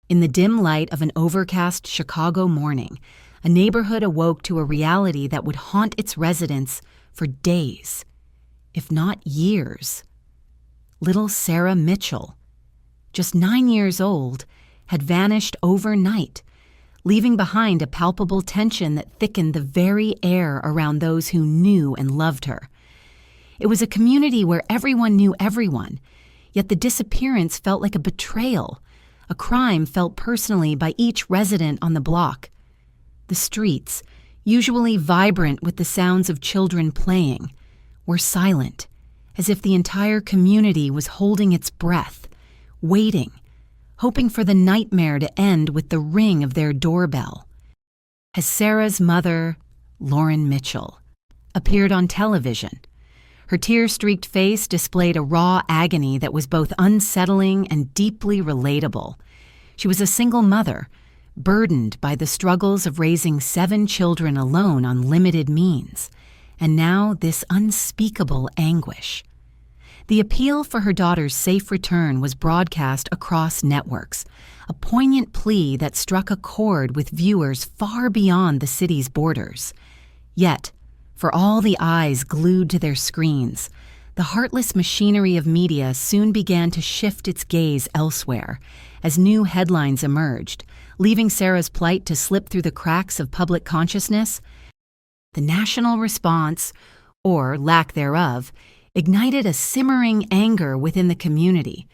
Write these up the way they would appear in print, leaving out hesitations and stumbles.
In the dim light of an overcast Chicago morning, a neighborhood awoke to a reality that would haunt its residents for days, if not years. Little Sarah Mitchell, just 9 years old, had vanished overnight, leaving behind a palpable tension that thickened the very air around those who knew and loved her. It was a community where everyone knew everyone, yet the disappearance felt like a betrayal, a crime felt personally by each resident on the block. The streets, usually vibrant with the sounds of children playing, were silent, as if the entire community was holding its breath, waiting, hoping for the nightmare to end with the ring of their doorbell. As Sarah's mother, Lauren Mitchell, appeared on television, her tear-streaked face displayed a raw agony that was both unsettling and deeply relatable. She was a single mother, burdened by the struggles of raising 7 children alone on limited means, and now this unspeakable anguish. The appeal for her daughter's safe return was broadcast across networks, a poignant plea that struck a chord with viewers far beyond the city's borders. Yet, for all the eyes glued to their screens, the heartless machinery of media soon began to shift its gaze elsewhere as new headlines emerged, leaving Sarah's plight to slip through the cracks of public consciousness. The national response, or lack thereof, ignited a simmering anger within the community.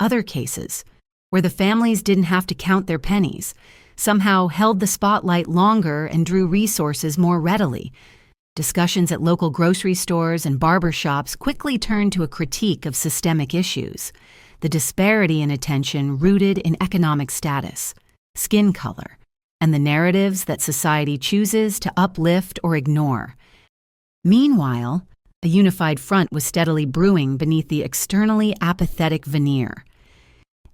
Other cases, where the families didn't have to count their pennies, somehow held the spotlight longer and drew resources more readily. Discussions at local grocery stores and barber shops quickly turned to a critique of systemic issues, the disparity in attention rooted in economic status, skin color, and the narratives that society chooses to uplift or ignore. Meanwhile, a unified front was steadily brewing beneath the externally apathetic veneer.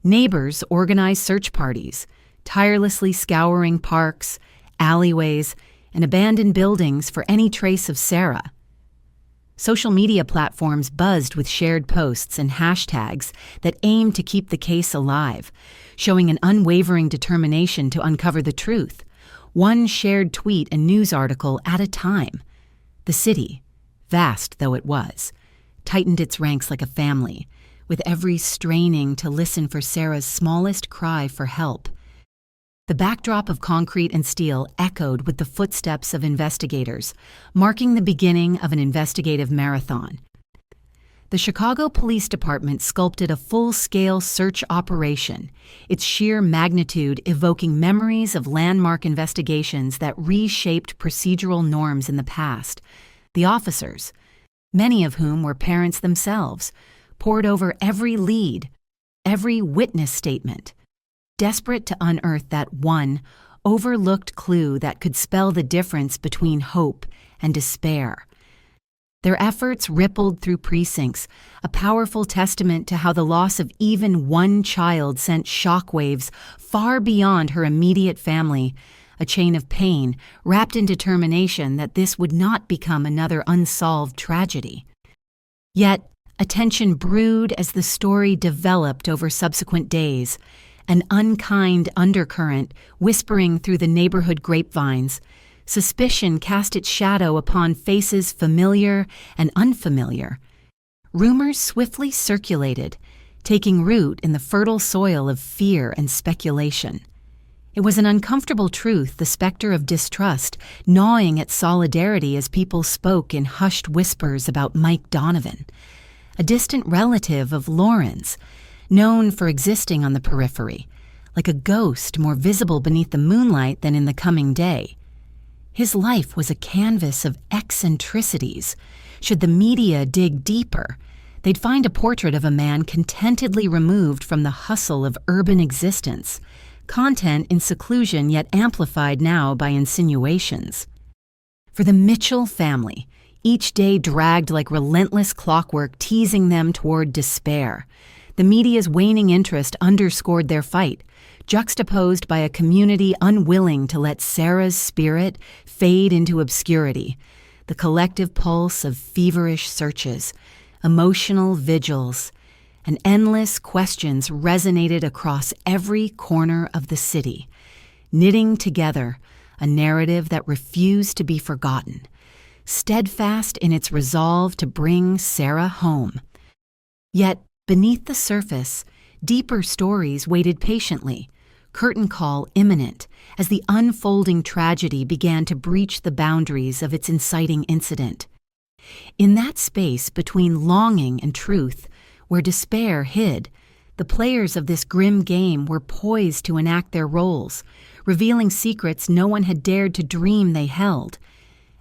Neighbors organized search parties, tirelessly scouring parks, alleyways, and abandoned buildings for any trace of Sarah. Social media platforms buzzed with shared posts and hashtags that aimed to keep the case alive, showing an unwavering determination to uncover the truth, one shared tweet and news article at a time. The city, vast though it was, tightened its ranks like a family, with every straining to listen for Sarah's smallest cry for help. The backdrop of concrete and steel echoed with the footsteps of investigators, marking the beginning of an investigative marathon. The Chicago Police Department sculpted a full-scale search operation, its sheer magnitude evoking memories of landmark investigations that reshaped procedural norms in the past. The officers, many of whom were parents themselves, pored over every lead, every witness statement, desperate to unearth that one, overlooked clue that could spell the difference between hope and despair. Their efforts rippled through precincts, a powerful testament to how the loss of even one child sent shockwaves far beyond her immediate family, a chain of pain wrapped in determination that this would not become another unsolved tragedy. Yet, attention brewed as the story developed over subsequent days, an unkind undercurrent whispering through the neighborhood grapevines. Suspicion cast its shadow upon faces familiar and unfamiliar. Rumors swiftly circulated, taking root in the fertile soil of fear and speculation. It was an uncomfortable truth, the specter of distrust, gnawing at solidarity as people spoke in hushed whispers about Mike Donovan, a distant relative of Lauren's, known for existing on the periphery, like a ghost more visible beneath the moonlight than in the coming day. His life was a canvas of eccentricities. Should the media dig deeper, they'd find a portrait of a man contentedly removed from the hustle of urban existence, content in seclusion yet amplified now by insinuations. For the Mitchell family, each day dragged like relentless clockwork, teasing them toward despair. The media's waning interest underscored their fight, juxtaposed by a community unwilling to let Sarah's spirit fade into obscurity, the collective pulse of feverish searches, emotional vigils, and endless questions resonated across every corner of the city, knitting together a narrative that refused to be forgotten, steadfast in its resolve to bring Sarah home. Yet, beneath the surface, deeper stories waited patiently, curtain call imminent, as the unfolding tragedy began to breach the boundaries of its inciting incident. In that space between longing and truth, where despair hid, the players of this grim game were poised to enact their roles, revealing secrets no one had dared to dream they held.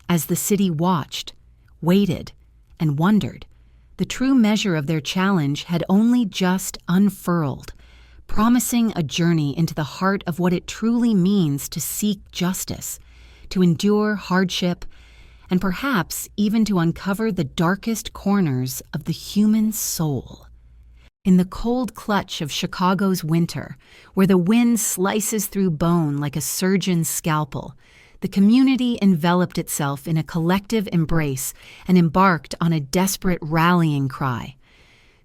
As the city watched, waited, and wondered, the true measure of their challenge had only just unfurled, promising a journey into the heart of what it truly means to seek justice, to endure hardship, and perhaps even to uncover the darkest corners of the human soul. In the cold clutch of Chicago's winter, where the wind slices through bone like a surgeon's scalpel, the community enveloped itself in a collective embrace and embarked on a desperate rallying cry.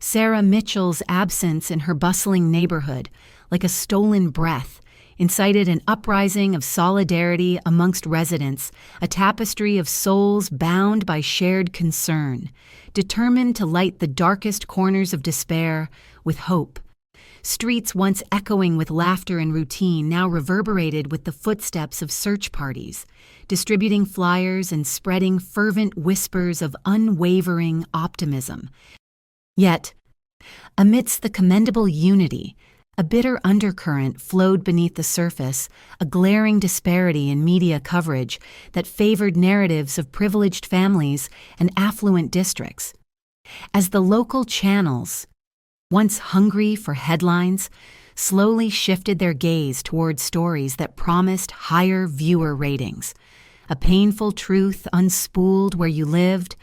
Sarah Mitchell's absence in her bustling neighborhood, like a stolen breath, incited an uprising of solidarity amongst residents, a tapestry of souls bound by shared concern, determined to light the darkest corners of despair with hope. Streets once echoing with laughter and routine now reverberated with the footsteps of search parties, distributing flyers and spreading fervent whispers of unwavering optimism. Yet, amidst the commendable unity, a bitter undercurrent flowed beneath the surface, a glaring disparity in media coverage that favored narratives of privileged families and affluent districts. As the local channels, once hungry for headlines, slowly shifted their gaze toward stories that promised higher viewer ratings, a painful truth unspooled where you lived,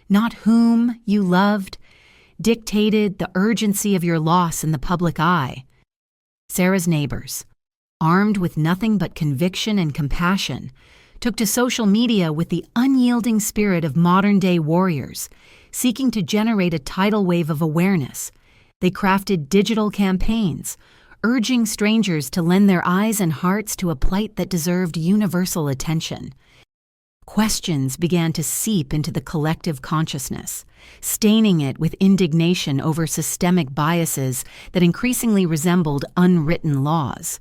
not whom you loved, dictated the urgency of your loss in the public eye. Sarah's neighbors, armed with nothing but conviction and compassion, took to social media with the unyielding spirit of modern-day warriors, seeking to generate a tidal wave of awareness. They crafted digital campaigns, urging strangers to lend their eyes and hearts to a plight that deserved universal attention. Questions began to seep into the collective consciousness, staining it with indignation over systemic biases that increasingly resembled unwritten laws.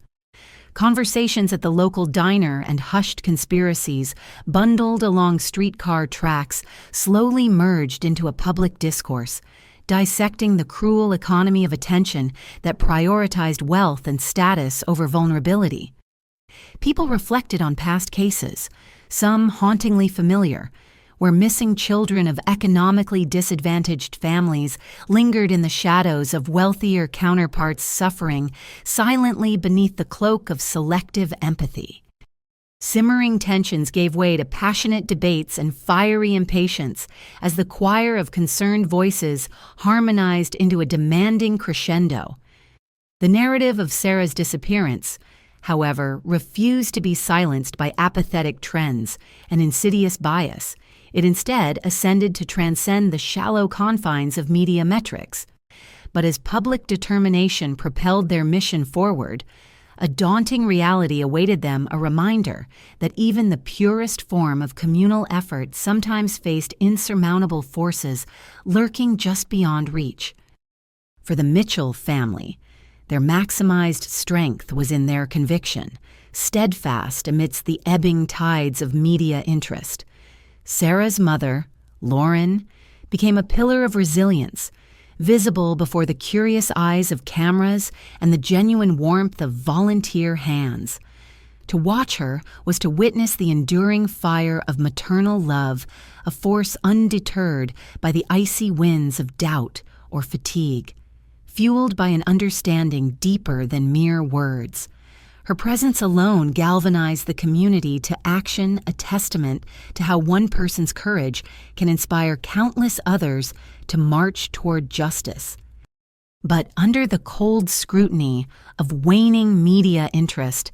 Conversations at the local diner and hushed conspiracies bundled along streetcar tracks slowly merged into a public discourse, dissecting the cruel economy of attention that prioritized wealth and status over vulnerability. People reflected on past cases, some hauntingly familiar, where missing children of economically disadvantaged families lingered in the shadows of wealthier counterparts suffering silently beneath the cloak of selective empathy. Simmering tensions gave way to passionate debates and fiery impatience as the choir of concerned voices harmonized into a demanding crescendo. The narrative of Sarah's disappearance, however, refused to be silenced by apathetic trends and insidious bias. It instead ascended to transcend the shallow confines of media metrics. But as public determination propelled their mission forward, a daunting reality awaited them, a reminder that even the purest form of communal effort sometimes faced insurmountable forces lurking just beyond reach. For the Mitchell family, their maximized strength was in their conviction, steadfast amidst the ebbing tides of media interest. Sarah's mother, Lauren, became a pillar of resilience, visible before the curious eyes of cameras and the genuine warmth of volunteer hands. To watch her was to witness the enduring fire of maternal love, a force undeterred by the icy winds of doubt or fatigue, fueled by an understanding deeper than mere words. Her presence alone galvanized the community to action, a testament to how one person's courage can inspire countless others to march toward justice. But under the cold scrutiny of waning media interest,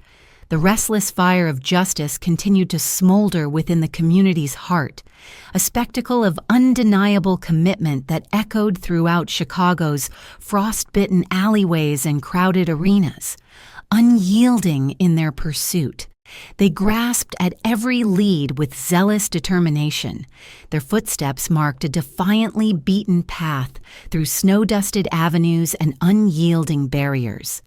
The restless fire of justice continued to smolder within the community's heart, a spectacle of undeniable commitment that echoed throughout Chicago's frost-bitten alleyways and crowded arenas. Unyielding in their pursuit, they grasped at every lead with zealous determination. Their footsteps marked a defiantly beaten path through snow-dusted avenues and unyielding barriers.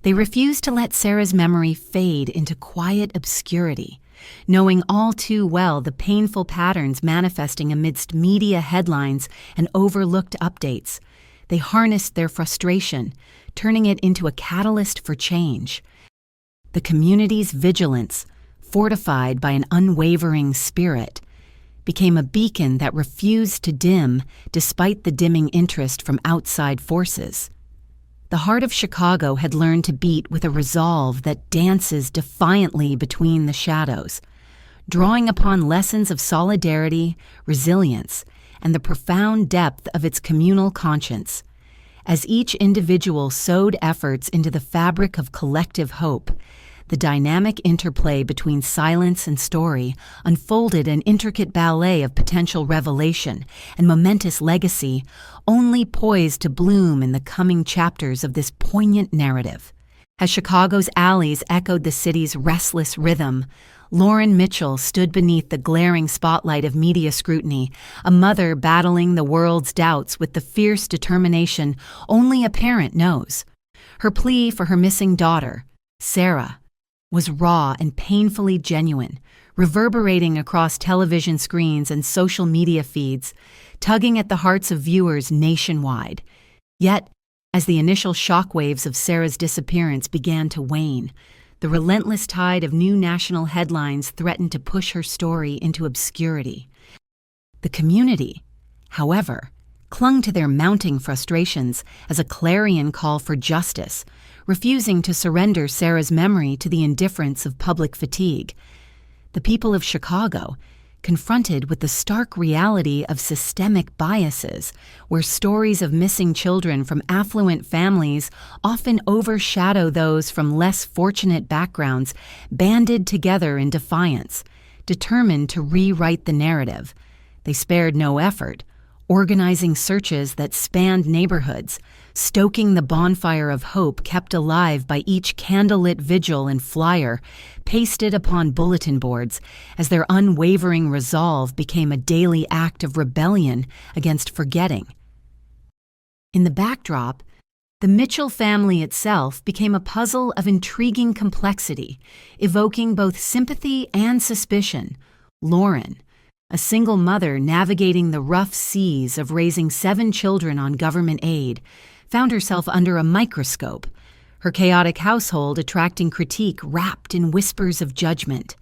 They refused to let Sarah's memory fade into quiet obscurity, knowing all too well the painful patterns manifesting amidst media headlines and overlooked updates. They harnessed their frustration, turning it into a catalyst for change. The community's vigilance, fortified by an unwavering spirit, became a beacon that refused to dim despite the dimming interest from outside forces. The heart of Chicago had learned to beat with a resolve that dances defiantly between the shadows, drawing upon lessons of solidarity, resilience, and the profound depth of its communal conscience. As each individual sewed efforts into the fabric of collective hope, the dynamic interplay between silence and story unfolded an intricate ballet of potential revelation and momentous legacy, only poised to bloom in the coming chapters of this poignant narrative. As Chicago's alleys echoed the city's restless rhythm, Lauren Mitchell stood beneath the glaring spotlight of media scrutiny, a mother battling the world's doubts with the fierce determination only a parent knows. Her plea for her missing daughter, Sarah, was raw and painfully genuine, reverberating across television screens and social media feeds, tugging at the hearts of viewers nationwide. Yet, as the initial shockwaves of Sarah's disappearance began to wane, the relentless tide of new national headlines threatened to push her story into obscurity. The community, however, clung to their mounting frustrations as a clarion call for justice, refusing to surrender Sarah's memory to the indifference of public fatigue. The people of Chicago, confronted with the stark reality of systemic biases, where stories of missing children from affluent families often overshadow those from less fortunate backgrounds, banded together in defiance, determined to rewrite the narrative. They spared no effort, organizing searches that spanned neighborhoods, stoking the bonfire of hope kept alive by each candlelit vigil and flyer pasted upon bulletin boards as their unwavering resolve became a daily act of rebellion against forgetting. In the backdrop, the Mitchell family itself became a puzzle of intriguing complexity, evoking both sympathy and suspicion. Lauren, a single mother navigating the rough seas of raising 7 children on government aid, found herself under a microscope, her chaotic household attracting critique wrapped in whispers of judgment.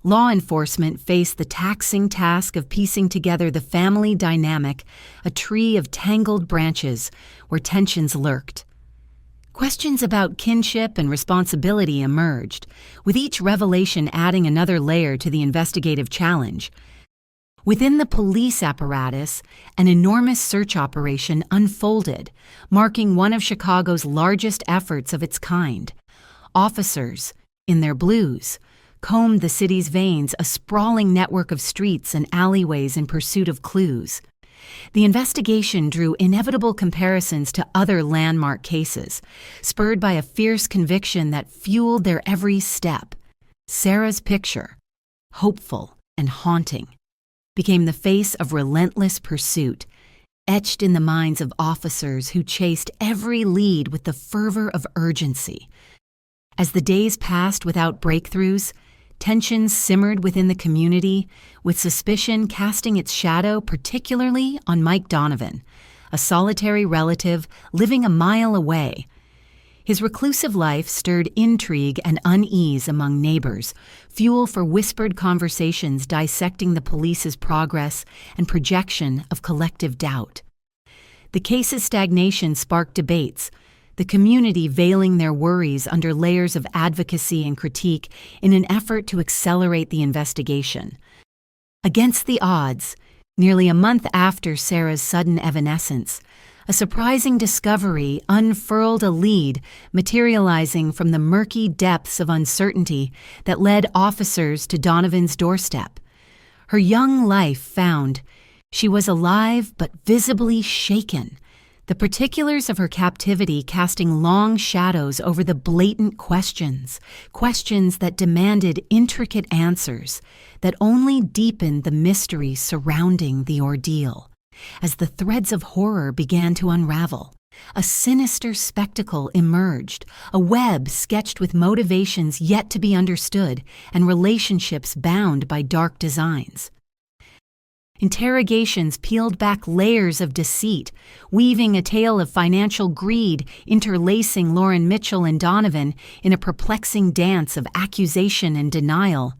Law enforcement faced the taxing task of piecing together the family dynamic, a tree of tangled branches where tensions lurked. Questions about kinship and responsibility emerged, with each revelation adding another layer to the investigative challenge. Within the police apparatus, an enormous search operation unfolded, marking one of Chicago's largest efforts of its kind. Officers, in their blues, combed the city's veins, a sprawling network of streets and alleyways in pursuit of clues. The investigation drew inevitable comparisons to other landmark cases, spurred by a fierce conviction that fueled their every step. Sarah's picture, hopeful and haunting, became the face of relentless pursuit, etched in the minds of officers who chased every lead with the fervor of urgency. As the days passed without breakthroughs, tensions simmered within the community, with suspicion casting its shadow particularly on Mike Donovan, a solitary relative living a mile away. His reclusive life stirred intrigue and unease among neighbors, fuel for whispered conversations dissecting the police's progress and projection of collective doubt. The case's stagnation sparked debates, the community veiling their worries under layers of advocacy and critique in an effort to accelerate the investigation. Against the odds, nearly a month after Sarah's sudden evanescence, A surprising discovery unfurled a lead, materializing from the murky depths of uncertainty that led officers to Donovan's doorstep. Her young life found. She was alive but visibly shaken, the particulars of her captivity casting long shadows over the blatant questions that demanded intricate answers, that only deepened the mystery surrounding the ordeal. As the threads of horror began to unravel, a sinister spectacle emerged, a web sketched with motivations yet to be understood and relationships bound by dark designs. Interrogations peeled back layers of deceit, weaving a tale of financial greed, interlacing Lauren Mitchell and Donovan in a perplexing dance of accusation and denial.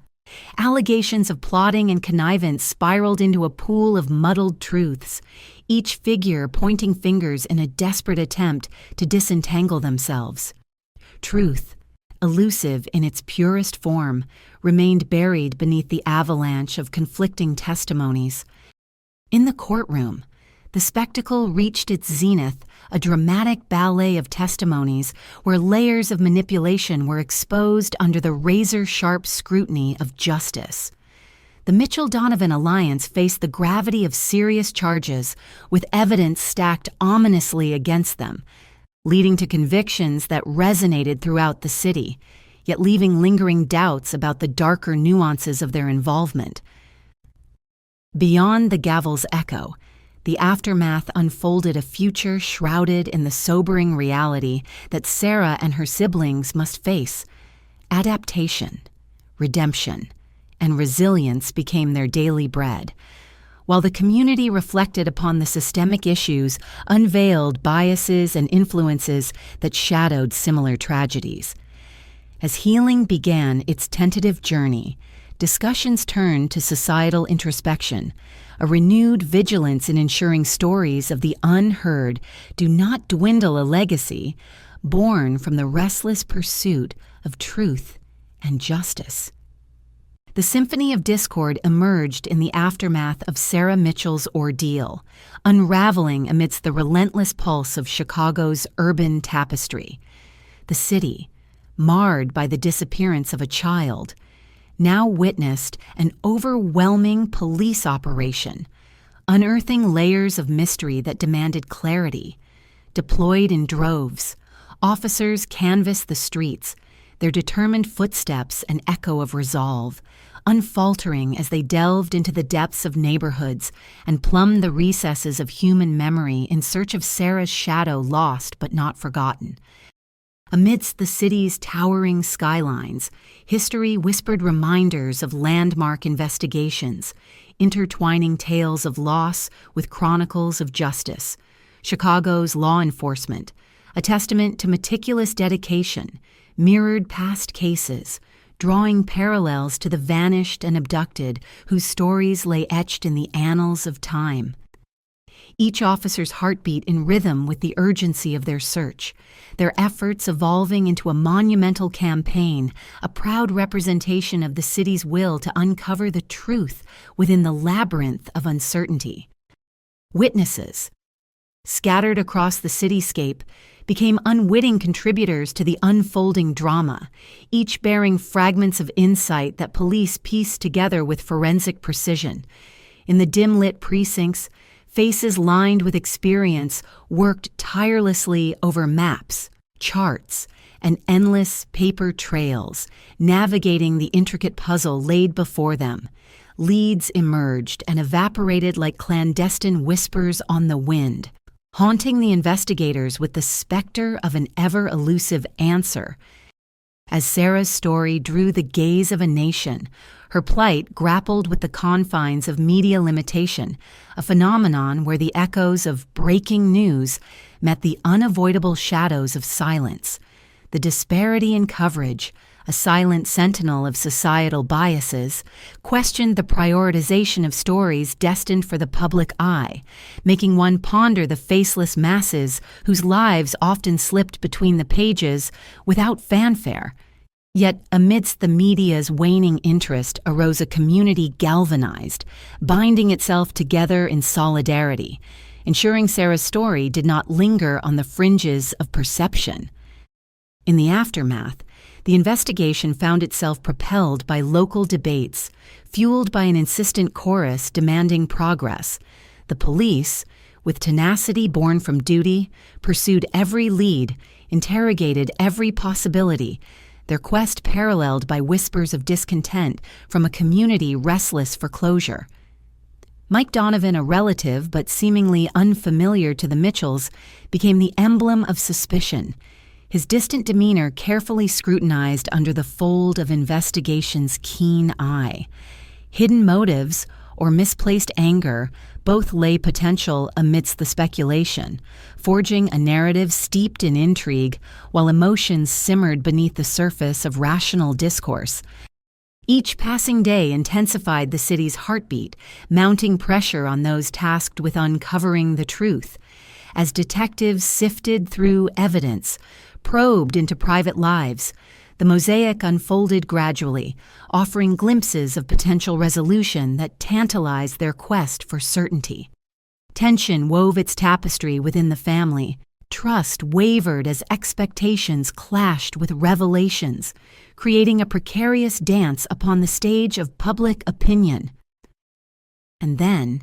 Allegations of plotting and connivance spiraled into a pool of muddled truths, each figure pointing fingers in a desperate attempt to disentangle themselves. Truth, elusive in its purest form, remained buried beneath the avalanche of conflicting testimonies. In the courtroom, the spectacle reached its zenith, a dramatic ballet of testimonies where layers of manipulation were exposed under the razor-sharp scrutiny of justice. The Mitchell-Donovan alliance faced the gravity of serious charges, with evidence stacked ominously against them, leading to convictions that resonated throughout the city, yet leaving lingering doubts about the darker nuances of their involvement. Beyond the gavel's echo, the aftermath unfolded a future shrouded in the sobering reality that Sarah and her siblings must face. Adaptation, redemption, and resilience became their daily bread, while the community reflected upon the systemic issues, unveiled biases and influences that shadowed similar tragedies. As healing began its tentative journey, discussions turned to societal introspection, a renewed vigilance in ensuring stories of the unheard do not dwindle a legacy born from the restless pursuit of truth and justice. The symphony of discord emerged in the aftermath of Sarah Mitchell's ordeal, unraveling amidst the relentless pulse of Chicago's urban tapestry. The city, marred by the disappearance of a child, now witnessed an overwhelming police operation, unearthing layers of mystery that demanded clarity. Deployed in droves, officers canvassed the streets, their determined footsteps an echo of resolve, unfaltering as they delved into the depths of neighborhoods and plumbed the recesses of human memory in search of Sarah's shadow lost but not forgotten. Amidst the city's towering skylines, history whispered reminders of landmark investigations, intertwining tales of loss with chronicles of justice. Chicago's law enforcement, a testament to meticulous dedication, mirrored past cases, drawing parallels to the vanished and abducted whose stories lay etched in the annals of time. Each officer's heartbeat in rhythm with the urgency of their search, their efforts evolving into a monumental campaign, a proud representation of the city's will to uncover the truth within the labyrinth of uncertainty. Witnesses, scattered across the cityscape, became unwitting contributors to the unfolding drama, each bearing fragments of insight that police pieced together with forensic precision. In the dim-lit precincts, faces lined with experience worked tirelessly over maps, charts, and endless paper trails, navigating the intricate puzzle laid before them. Leads emerged and evaporated like clandestine whispers on the wind, haunting the investigators with the specter of an ever-elusive answer. As Sarah's story drew the gaze of a nation, her plight grappled with the confines of media limitation, a phenomenon where the echoes of breaking news met the unavoidable shadows of silence. The disparity in coverage, a silent sentinel of societal biases, questioned the prioritization of stories destined for the public eye, making one ponder the faceless masses whose lives often slipped between the pages without fanfare. Yet amidst the media's waning interest arose a community galvanized, binding itself together in solidarity. ensuring Sarah's story did not linger on the fringes of perception. In the aftermath, the investigation found itself propelled by local debates, fueled by an insistent chorus demanding progress. The police, with tenacity born from duty, pursued every lead, interrogated every possibility, their quest paralleled by whispers of discontent from a community restless for closure. Mike Donovan, a relative but seemingly unfamiliar to the Mitchells, became the emblem of suspicion, his distant demeanor carefully scrutinized under the fold of investigation's keen eye. Hidden motives, or misplaced anger, both lay potential amidst the speculation, forging a narrative steeped in intrigue while emotions simmered beneath the surface of rational discourse. Each passing day intensified the city's heartbeat, mounting pressure on those tasked with uncovering the truth. As detectives sifted through evidence, probed into private lives, the mosaic unfolded gradually, offering glimpses of potential resolution that tantalized their quest for certainty. Tension wove its tapestry within the family. Trust wavered as expectations clashed with revelations, creating a precarious dance upon the stage of public opinion. And then,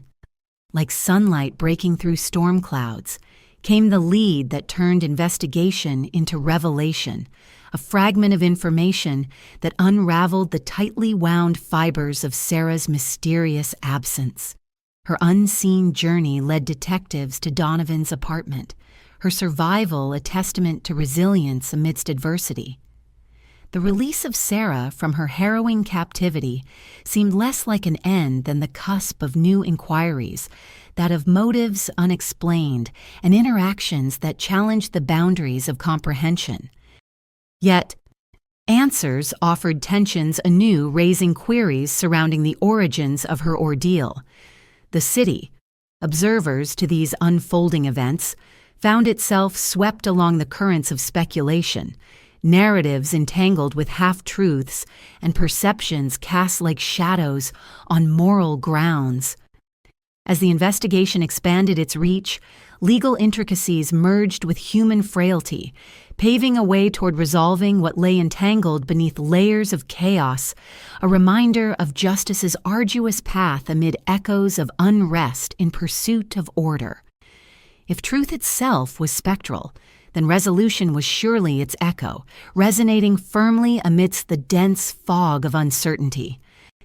like sunlight breaking through storm clouds, came the lead that turned investigation into revelation, a fragment of information that unraveled the tightly wound fibers of Sarah's mysterious absence. Her unseen journey led detectives to Donovan's apartment, her survival a testament to resilience amidst adversity. The release of Sarah from her harrowing captivity seemed less like an end than the cusp of new inquiries, that of motives unexplained and interactions that challenged the boundaries of comprehension. Yet, answers offered tensions anew, raising queries surrounding the origins of her ordeal. The city, observers to these unfolding events, found itself swept along the currents of speculation, narratives entangled with half-truths and perceptions cast like shadows on moral grounds. As the investigation expanded its reach, legal intricacies merged with human frailty, paving a way toward resolving what lay entangled beneath layers of chaos, a reminder of justice's arduous path amid echoes of unrest in pursuit of order. If truth itself was spectral, then resolution was surely its echo, resonating firmly amidst the dense fog of uncertainty.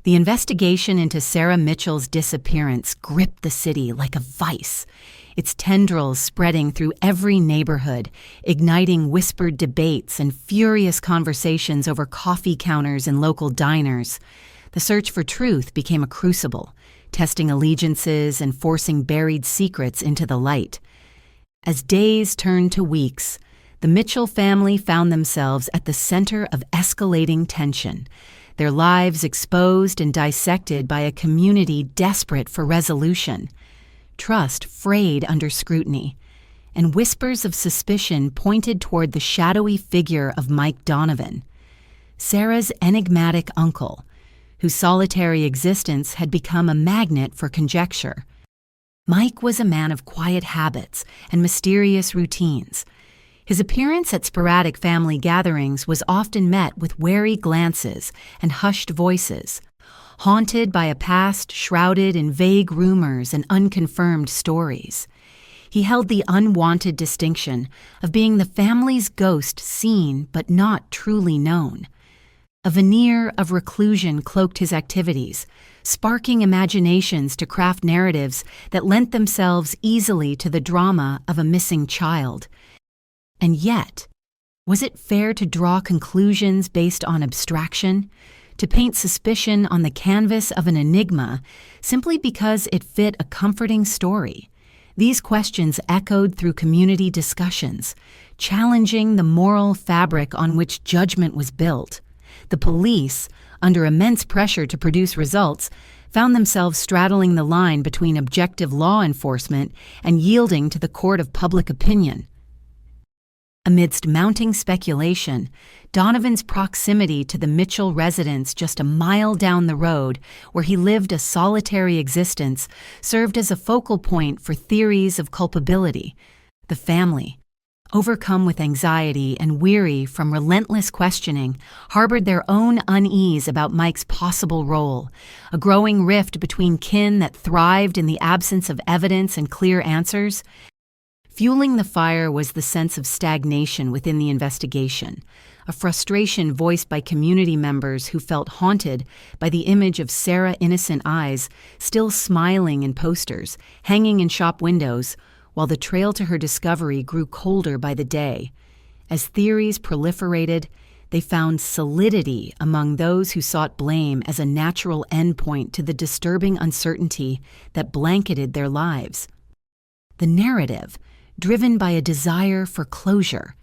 The investigation into Sarah Mitchell's disappearance gripped the city like a vice, its tendrils spreading through every neighborhood, igniting whispered debates and furious conversations over coffee counters in local diners. The search for truth became a crucible, testing allegiances and forcing buried secrets into the light. As days turned to weeks, the Mitchell family found themselves at the center of escalating tension, their lives exposed and dissected by a community desperate for resolution. Trust frayed under scrutiny, and whispers of suspicion pointed toward the shadowy figure of Mike Donovan, Sarah's enigmatic uncle, whose solitary existence had become a magnet for conjecture. Mike was a man of quiet habits and mysterious routines. His appearance at sporadic family gatherings was often met with wary glances and hushed voices, haunted by a past shrouded in vague rumors and unconfirmed stories. He held the unwanted distinction of being the family's ghost seen but not truly known. A veneer of reclusion cloaked his activities, sparking imaginations to craft narratives that lent themselves easily to the drama of a missing child. And yet, was it fair to draw conclusions based on abstraction, to paint suspicion on the canvas of an enigma simply because it fit a comforting story? These questions echoed through community discussions, challenging the moral fabric on which judgment was built. The police, under immense pressure to produce results, found themselves straddling the line between objective law enforcement and yielding to the court of public opinion. Amidst mounting speculation, Donovan's proximity to the Mitchell residence just a mile down the road, where he lived a solitary existence, served as a focal point for theories of culpability. The family, overcome with anxiety and weary from relentless questioning, harbored their own unease about Mike's possible role, a growing rift between kin that thrived in the absence of evidence and clear answers. Fueling the fire was the sense of stagnation within the investigation, a frustration voiced by community members who felt haunted by the image of Sarah Innocent Eyes still smiling in posters, hanging in shop windows, while the trail to her discovery grew colder by the day. As theories proliferated, they found solidity among those who sought blame as a natural endpoint to the disturbing uncertainty that blanketed their lives. The narrative, driven by a desire for closure,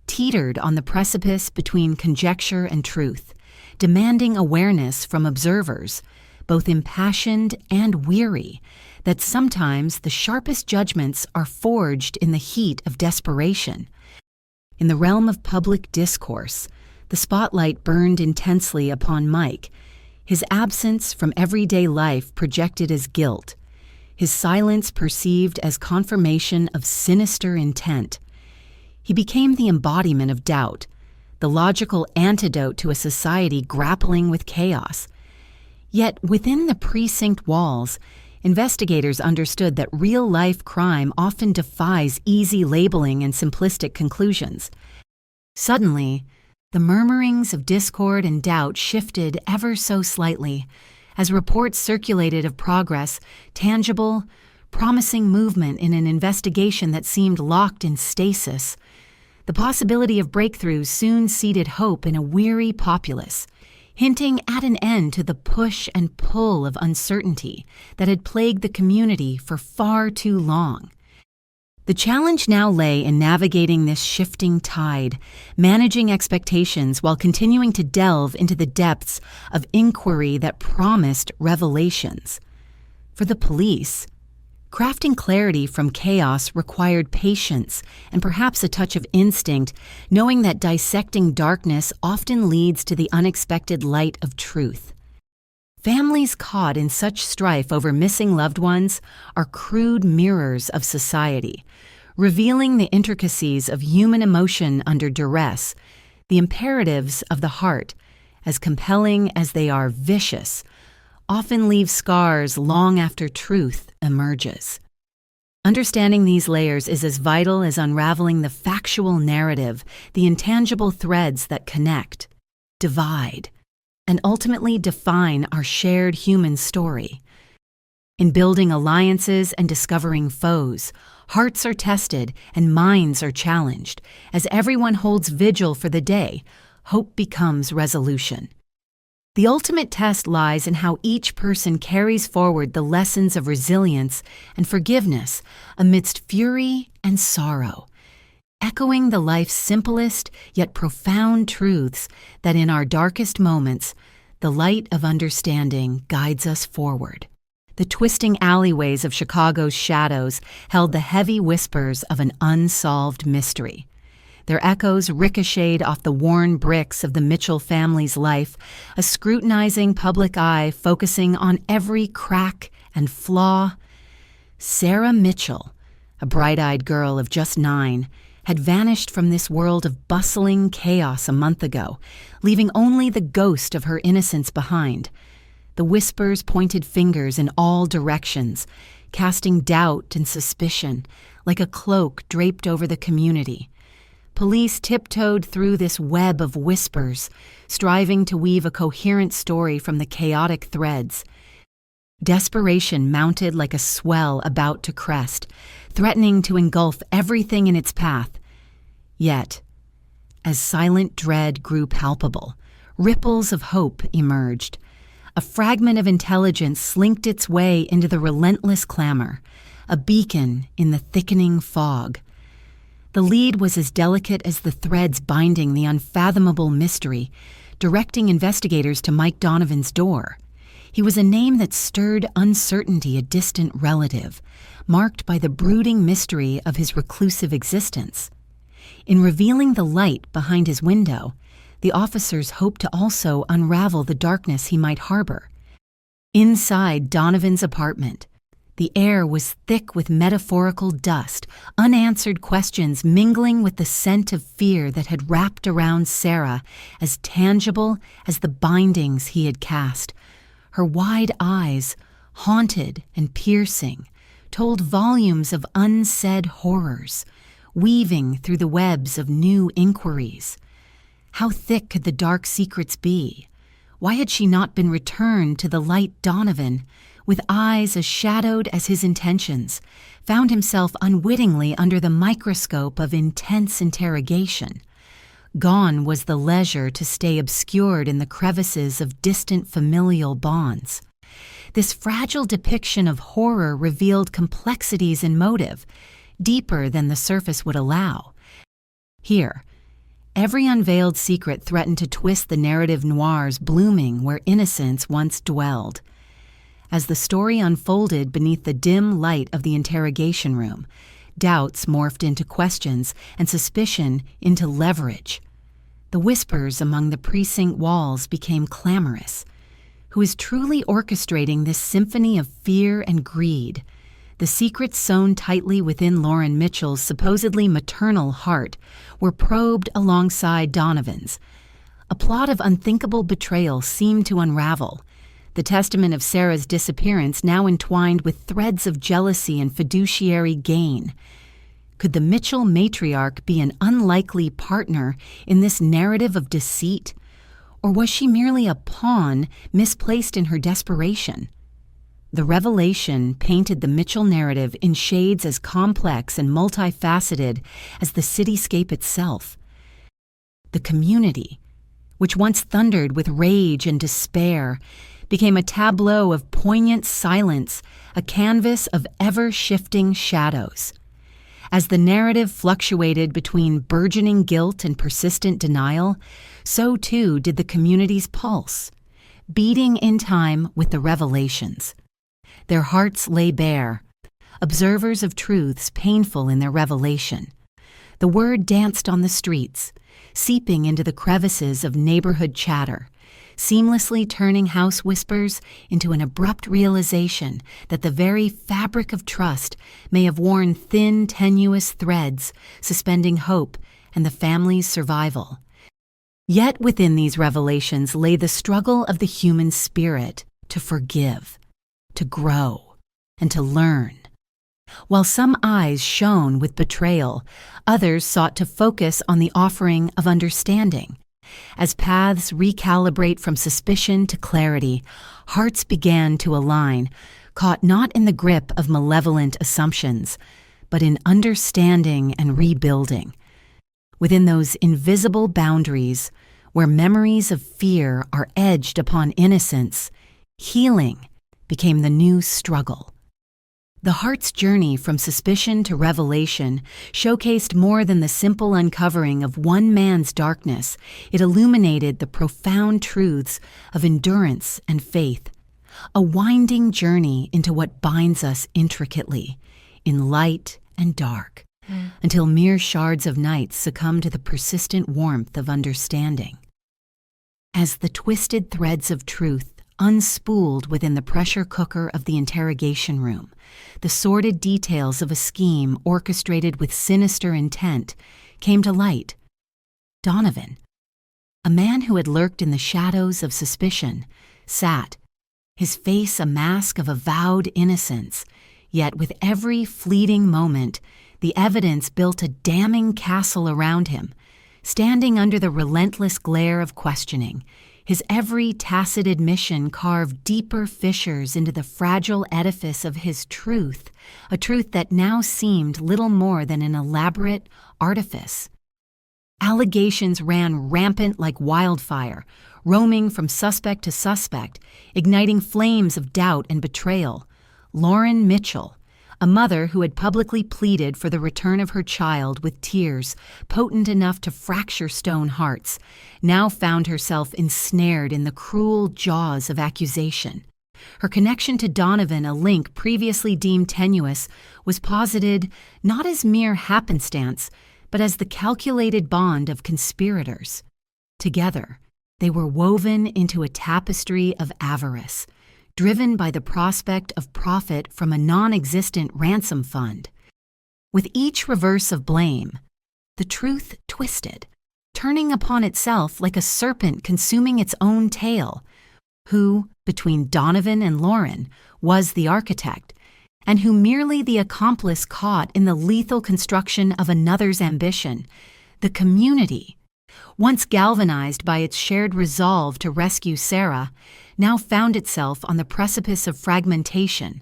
teetered on the precipice between conjecture and truth, demanding awareness from observers, both impassioned and weary, that sometimes the sharpest judgments are forged in the heat of desperation. In the realm of public discourse, the spotlight burned intensely upon Mike, his absence from everyday life projected as guilt, his silence perceived as confirmation of sinister intent. He became the embodiment of doubt, the logical antidote to a society grappling with chaos. Yet within the precinct walls, investigators understood that real-life crime often defies easy labeling and simplistic conclusions. Suddenly, the murmurings of discord and doubt shifted ever so slightly, as reports circulated of progress, tangible, promising movement in an investigation that seemed locked in stasis. The possibility of breakthroughs soon seeded hope in a weary populace, hinting at an end to the push and pull of uncertainty that had plagued the community for far too long. The challenge now lay in navigating this shifting tide, managing expectations while continuing to delve into the depths of inquiry that promised revelations. For the police, crafting clarity from chaos required patience and perhaps a touch of instinct, knowing that dissecting darkness often leads to the unexpected light of truth. Families caught in such strife over missing loved ones are crude mirrors of society, revealing the intricacies of human emotion under duress, the imperatives of the heart, as compelling as they are vicious, often leave scars long after truth emerges. Understanding these layers is as vital as unraveling the factual narrative, the intangible threads that connect, divide, and ultimately define our shared human story. In building alliances and discovering foes, hearts are tested and minds are challenged. As everyone holds vigil for the day, hope becomes resolution. The ultimate test lies in how each person carries forward the lessons of resilience and forgiveness amidst fury and sorrow, echoing the life's simplest yet profound truths that in our darkest moments, the light of understanding guides us forward. The twisting alleyways of Chicago's shadows held the heavy whispers of an unsolved mystery. Their echoes ricocheted off the worn bricks of the Mitchell family's life, a scrutinizing public eye focusing on every crack and flaw. Sarah Mitchell, a bright-eyed girl of just 9, had vanished from this world of bustling chaos a month ago, leaving only the ghost of her innocence behind. The whispers pointed fingers in all directions, casting doubt and suspicion like a cloak draped over the community. Police tiptoed through this web of whispers, striving to weave a coherent story from the chaotic threads. Desperation mounted like a swell about to crest, threatening to engulf everything in its path. Yet, as silent dread grew palpable, ripples of hope emerged. A fragment of intelligence slinked its way into the relentless clamor, a beacon in the thickening fog. The lead was as delicate as the threads binding the unfathomable mystery, directing investigators to Mike Donovan's door. He was a name that stirred uncertainty, a distant relative, marked by the brooding mystery of his reclusive existence. In revealing the light behind his window, the officers hoped to also unravel the darkness he might harbor. Inside Donovan's apartment, the air was thick with metaphorical dust, unanswered questions mingling with the scent of fear that had wrapped around Sarah, as tangible as the bindings he had cast. Her wide eyes, haunted and piercing, told volumes of unsaid horrors, weaving through the webs of new inquiries. How thick could the dark secrets be? Why had she not been returned to the light Donovan, with eyes as shadowed as his intentions, found himself unwittingly under the microscope of intense interrogation? Gone was the leisure to stay obscured in the crevices of distant familial bonds. This fragile depiction of horror revealed complexities in motive, deeper than the surface would allow. Here, every unveiled secret threatened to twist the narrative noir's blooming where innocence once dwelled. As the story unfolded beneath the dim light of the interrogation room, doubts morphed into questions and suspicion into leverage. The whispers among the precinct walls became clamorous. Who is truly orchestrating this symphony of fear and greed? The secrets sewn tightly within Lauren Mitchell's supposedly maternal heart were probed alongside Donovan's. A plot of unthinkable betrayal seemed to unravel, the testament of Sarah's disappearance now entwined with threads of jealousy and fiduciary gain. Could the Mitchell matriarch be an unlikely partner in this narrative of deceit? Or was she merely a pawn misplaced in her desperation? The revelation painted the Mitchell narrative in shades as complex and multifaceted as the cityscape itself. The community, which once thundered with rage and despair, became a tableau of poignant silence, a canvas of ever-shifting shadows. As the narrative fluctuated between burgeoning guilt and persistent denial, so too did the community's pulse, beating in time with the revelations. Their hearts lay bare, observers of truths painful in their revelation. The word danced on the streets, seeping into the crevices of neighborhood chatter, seamlessly turning house whispers into an abrupt realization that the very fabric of trust may have worn thin, tenuous threads, suspending hope and the family's survival. Yet within these revelations lay the struggle of the human spirit to forgive, to grow, and to learn. While some eyes shone with betrayal, others sought to focus on the offering of understanding. As paths recalibrate from suspicion to clarity, hearts began to align, caught not in the grip of malevolent assumptions, but in understanding and rebuilding. Within those invisible boundaries, where memories of fear are edged upon innocence, healing became the new struggle. The heart's journey from suspicion to revelation showcased more than the simple uncovering of one man's darkness. It illuminated the profound truths of endurance and faith, a winding journey into what binds us intricately, in light and dark, until mere shards of night succumb to the persistent warmth of understanding. As the twisted threads of truth unspooled within the pressure cooker of the interrogation room, the sordid details of a scheme orchestrated with sinister intent came to light. Donovan, a man who had lurked in the shadows of suspicion, sat, his face a mask of avowed innocence, yet with every fleeting moment, the evidence built a damning castle around him. Standing under the relentless glare of questioning, his every tacit admission carved deeper fissures into the fragile edifice of his truth, a truth that now seemed little more than an elaborate artifice. Allegations ran rampant like wildfire, roaming from suspect to suspect, igniting flames of doubt and betrayal. Lauren Mitchell, a mother who had publicly pleaded for the return of her child with tears potent enough to fracture stone hearts, now found herself ensnared in the cruel jaws of accusation. Her connection to Donovan, a link previously deemed tenuous, was posited not as mere happenstance, but as the calculated bond of conspirators. Together, they were woven into a tapestry of avarice, driven by the prospect of profit from a non-existent ransom fund. With each reverse of blame, the truth twisted, turning upon itself like a serpent consuming its own tail. Who, between Donovan and Lauren, was the architect, and who merely the accomplice caught in the lethal construction of another's ambition? The community, once galvanized by its shared resolve to rescue Sarah, now found itself on the precipice of fragmentation,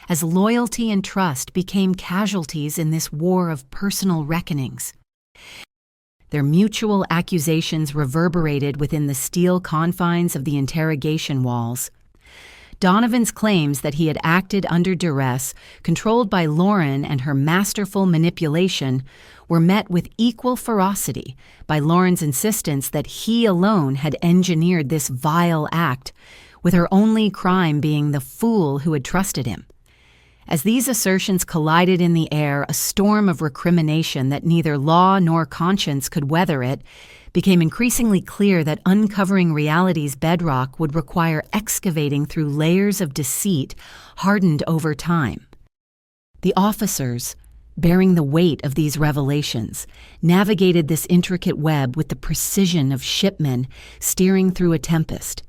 as loyalty and trust became casualties in this war of personal reckonings. Their mutual accusations reverberated within the steel confines of the interrogation walls. Donovan's claims that he had acted under duress, controlled by Lauren and her masterful manipulation, were met with equal ferocity by Lauren's insistence that he alone had engineered this vile act, with her only crime being the fool who had trusted him. As these assertions collided in the air, a storm of recrimination that neither law nor conscience could weather it became increasingly clear that uncovering reality's bedrock would require excavating through layers of deceit hardened over time. The officers, bearing the weight of these revelations, navigated this intricate web with the precision of shipmen steering through a tempest.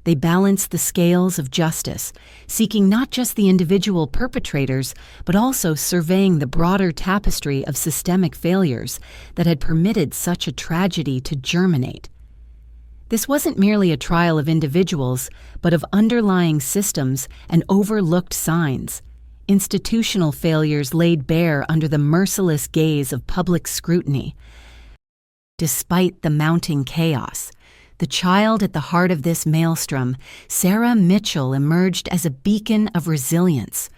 They balanced the scales of justice, seeking not just the individual perpetrators, but also surveying the broader tapestry of systemic failures that had permitted such a tragedy to germinate. This wasn't merely a trial of individuals, but of underlying systems and overlooked signs, institutional failures laid bare under the merciless gaze of public scrutiny. Despite the mounting chaos, the child at the heart of this maelstrom, Sarah Mitchell, emerged as a beacon of resilience.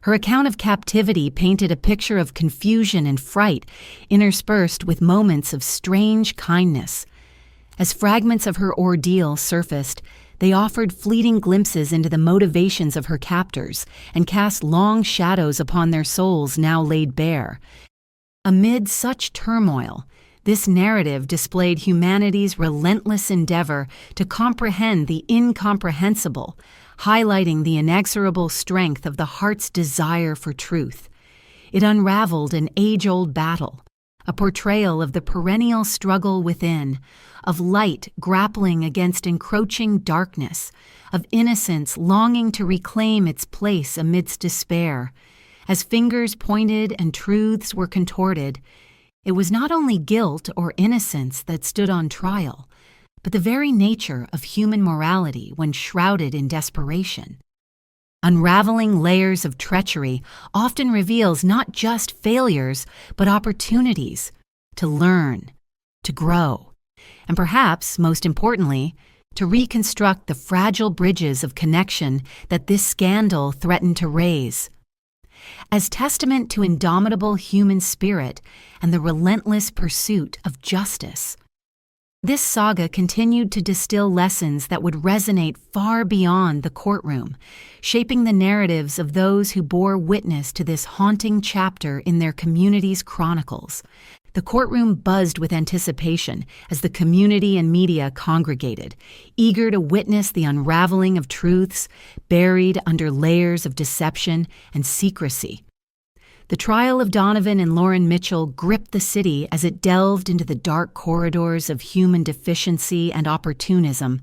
Her account of captivity painted a picture of confusion and fright, interspersed with moments of strange kindness. As fragments of her ordeal surfaced, they offered fleeting glimpses into the motivations of her captors and cast long shadows upon their souls now laid bare. Amid such turmoil, this narrative displayed humanity's relentless endeavor to comprehend the incomprehensible, highlighting the inexorable strength of the heart's desire for truth. It unraveled an age-old battle, a portrayal of the perennial struggle within, of light grappling against encroaching darkness, of innocence longing to reclaim its place amidst despair. As fingers pointed and truths were contorted, it was not only guilt or innocence that stood on trial, but the very nature of human morality when shrouded in desperation. Unraveling layers of treachery often reveals not just failures, but opportunities to learn, to grow, and perhaps, most importantly, to reconstruct the fragile bridges of connection that this scandal threatened to raise. As testament to indomitable human spirit and the relentless pursuit of justice, this saga continued to distill lessons that would resonate far beyond the courtroom, shaping the narratives of those who bore witness to this haunting chapter in their community's chronicles. The courtroom buzzed with anticipation as the community and media congregated, eager to witness the unraveling of truths buried under layers of deception and secrecy. The trial of Donovan and Lauren Mitchell gripped the city as it delved into the dark corridors of human deficiency and opportunism.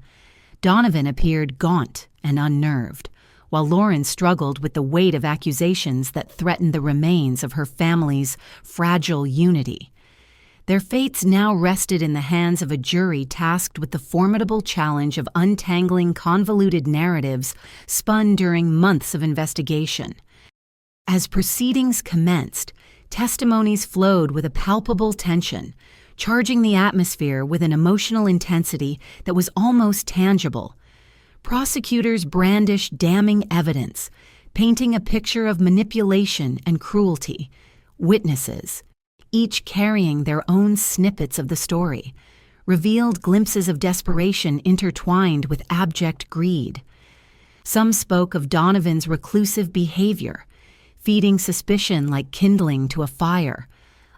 Donovan appeared gaunt and unnerved, while Lauren struggled with the weight of accusations that threatened the remains of her family's fragile unity. Their fates now rested in the hands of a jury tasked with the formidable challenge of untangling convoluted narratives spun during months of investigation. As proceedings commenced, testimonies flowed with a palpable tension, charging the atmosphere with an emotional intensity that was almost tangible. Prosecutors brandished damning evidence, painting a picture of manipulation and cruelty. Witnesses, each carrying their own snippets of the story, revealed glimpses of desperation intertwined with abject greed. Some spoke of Donovan's reclusive behavior, feeding suspicion like kindling to a fire.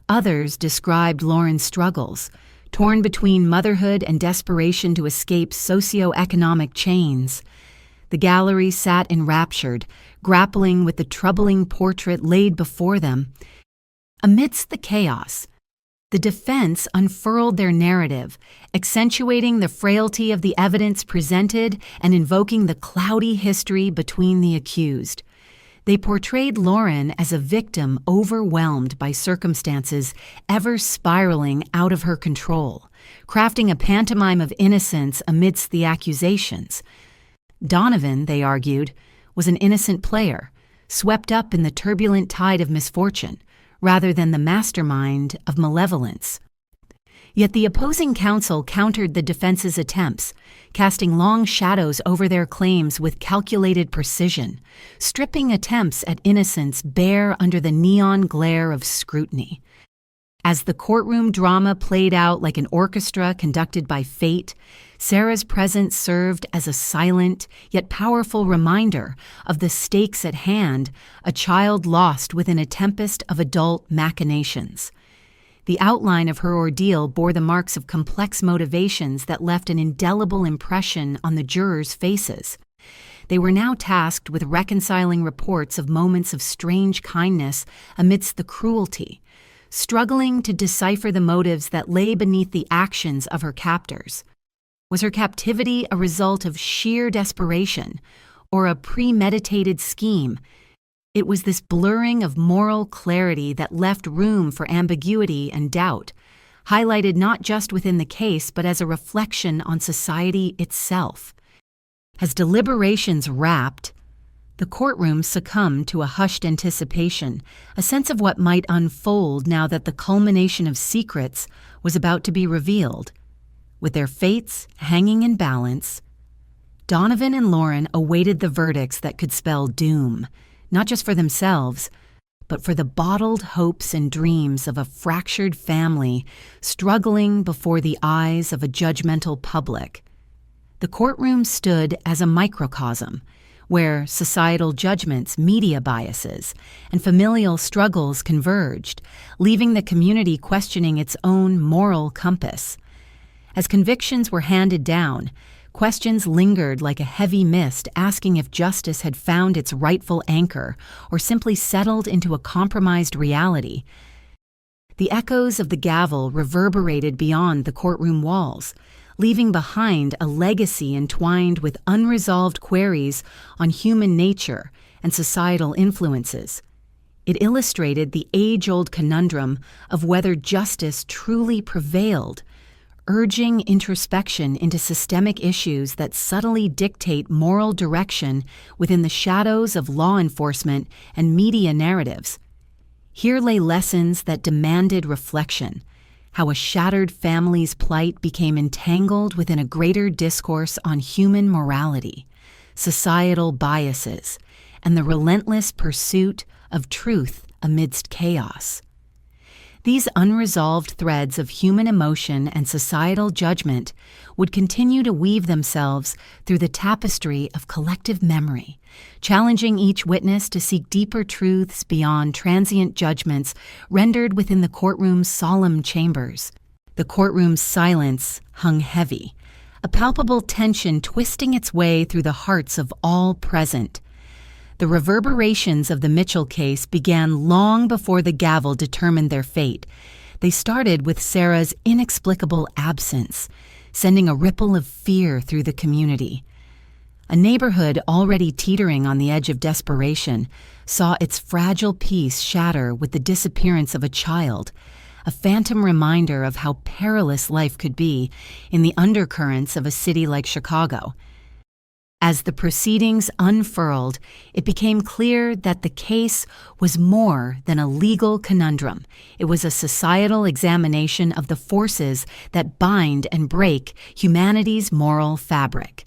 Others described Lauren's struggles, torn between motherhood and desperation to escape socioeconomic chains. The gallery sat enraptured, grappling with the troubling portrait laid before them. Amidst the chaos, the defense unfurled their narrative, accentuating the frailty of the evidence presented and invoking the cloudy history between the accused. They portrayed Lauren as a victim overwhelmed by circumstances ever spiraling out of her control, crafting a pantomime of innocence amidst the accusations. Donovan, they argued, was an innocent player, swept up in the turbulent tide of misfortune, rather than the mastermind of malevolence. Yet the opposing counsel countered the defense's attempts, casting long shadows over their claims with calculated precision, stripping attempts at innocence bare under the neon glare of scrutiny. As the courtroom drama played out like an orchestra conducted by fate, Sarah's presence served as a silent yet powerful reminder of the stakes at hand, a child lost within a tempest of adult machinations. The outline of her ordeal bore the marks of complex motivations that left an indelible impression on the jurors' faces. They were now tasked with reconciling reports of moments of strange kindness amidst the cruelty, struggling to decipher the motives that lay beneath the actions of her captors. Was her captivity a result of sheer desperation or a premeditated scheme? It was this blurring of moral clarity that left room for ambiguity and doubt, highlighted not just within the case but as a reflection on society itself. As deliberations wrapped, the courtroom succumbed to a hushed anticipation, a sense of what might unfold now that the culmination of secrets was about to be revealed. With their fates hanging in balance, Donovan and Lauren awaited the verdicts that could spell doom, not just for themselves, but for the bottled hopes and dreams of a fractured family struggling before the eyes of a judgmental public. The courtroom stood as a microcosm, where societal judgments, media biases, and familial struggles converged, leaving the community questioning its own moral compass. As convictions were handed down, questions lingered like a heavy mist, asking if justice had found its rightful anchor or simply settled into a compromised reality. The echoes of the gavel reverberated beyond the courtroom walls, leaving behind a legacy entwined with unresolved queries on human nature and societal influences. It illustrated the age-old conundrum of whether justice truly prevailed, urging introspection into systemic issues that subtly dictate moral direction within the shadows of law enforcement and media narratives. Here lay lessons that demanded reflection, how a shattered family's plight became entangled within a greater discourse on human morality, societal biases, and the relentless pursuit of truth amidst chaos. These unresolved threads of human emotion and societal judgment would continue to weave themselves through the tapestry of collective memory, challenging each witness to seek deeper truths beyond transient judgments rendered within the courtroom's solemn chambers. The courtroom's silence hung heavy, a palpable tension twisting its way through the hearts of all present. The reverberations of the Mitchell case began long before the gavel determined their fate. They started with Sarah's inexplicable absence, sending a ripple of fear through the community. A neighborhood already teetering on the edge of desperation saw its fragile peace shatter with the disappearance of a child, a phantom reminder of how perilous life could be in the undercurrents of a city like Chicago. As the proceedings unfurled, it became clear that the case was more than a legal conundrum. It was a societal examination of the forces that bind and break humanity's moral fabric.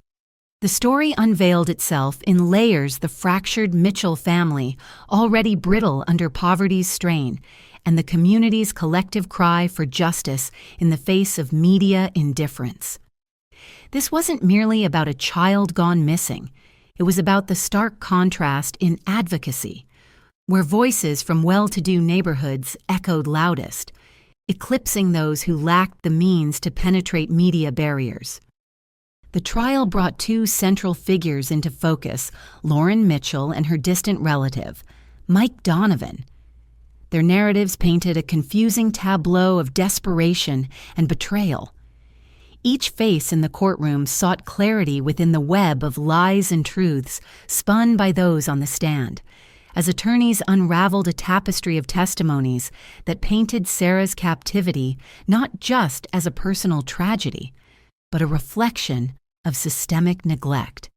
The story unveiled itself in layers: the fractured Mitchell family, already brittle under poverty's strain, and the community's collective cry for justice in the face of media indifference. This wasn't merely about a child gone missing. It was about the stark contrast in advocacy. where voices from well-to-do neighborhoods echoed loudest, eclipsing those who lacked the means to penetrate media barriers. The trial brought two central figures into focus, Lauren Mitchell and her distant relative, Mike Donovan. Their narratives painted a confusing tableau of desperation and betrayal. Each face in the courtroom sought clarity within the web of lies and truths spun by those on the stand, as attorneys unraveled a tapestry of testimonies that painted Sarah's captivity not just as a personal tragedy, but a reflection of systemic neglect.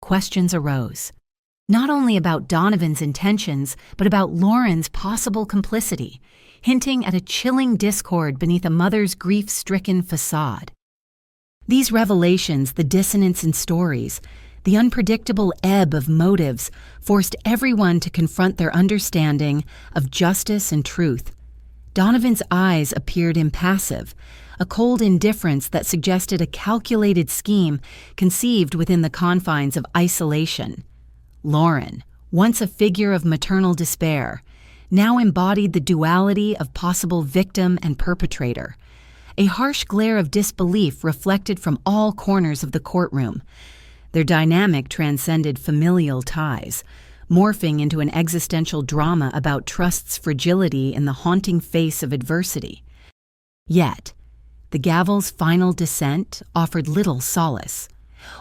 Questions arose, not only about Donovan's intentions, but about Lauren's possible complicity, hinting at a chilling discord beneath a mother's grief-stricken facade. These revelations, the dissonance in stories, the unpredictable ebb of motives, forced everyone to confront their understanding of justice and truth. Donovan's eyes appeared impassive, a cold indifference that suggested a calculated scheme conceived within the confines of isolation. Lauren, once a figure of maternal despair, now embodied the duality of possible victim and perpetrator. A harsh glare of disbelief reflected from all corners of the courtroom. Their dynamic transcended familial ties, morphing into an existential drama about trust's fragility in the haunting face of adversity. Yet, the gavel's final descent offered little solace.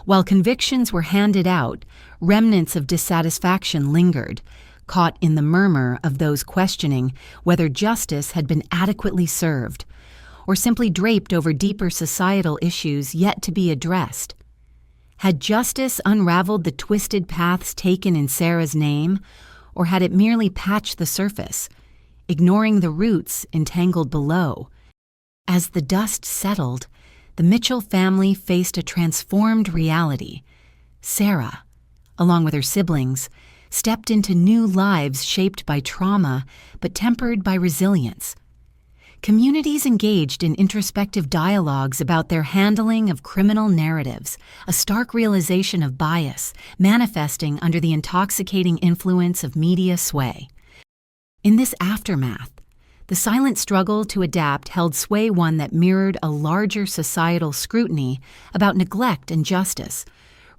While convictions were handed out, remnants of dissatisfaction lingered, caught in the murmur of those questioning whether justice had been adequately served, or simply draped over deeper societal issues yet to be addressed. Had justice unraveled the twisted paths taken in Sarah's name, or had it merely patched the surface, ignoring the roots entangled below? As the dust settled, the Mitchell family faced a transformed reality. Sarah, along with her siblings, stepped into new lives shaped by trauma but tempered by resilience. Communities engaged in introspective dialogues about their handling of criminal narratives, a stark realization of bias manifesting under the intoxicating influence of media sway. In this aftermath, the silent struggle to adapt held sway, one that mirrored a larger societal scrutiny about neglect and justice,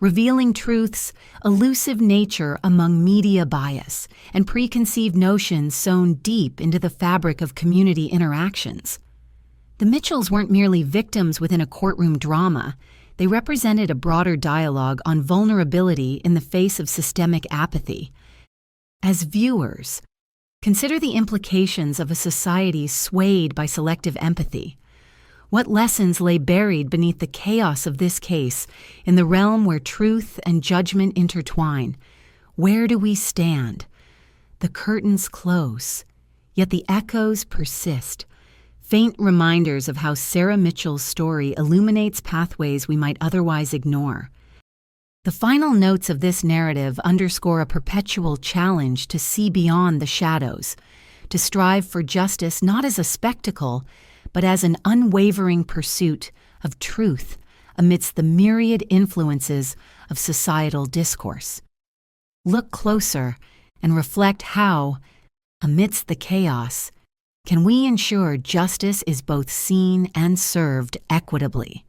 revealing truth's elusive nature among media bias and preconceived notions sewn deep into the fabric of community interactions. The Mitchells weren't merely victims within a courtroom drama. They represented a broader dialogue on vulnerability in the face of systemic apathy. As viewers, consider the implications of a society swayed by selective empathy. What lessons lay buried beneath the chaos of this case in the realm where truth and judgment intertwine? Where do we stand? The curtains close, yet the echoes persist, faint reminders of how Sarah Mitchell's story illuminates pathways we might otherwise ignore. The final notes of this narrative underscore a perpetual challenge to see beyond the shadows, to strive for justice not as a spectacle, but as an unwavering pursuit of truth amidst the myriad influences of societal discourse. Look closer and reflect how, amidst the chaos, can we ensure justice is both seen and served equitably?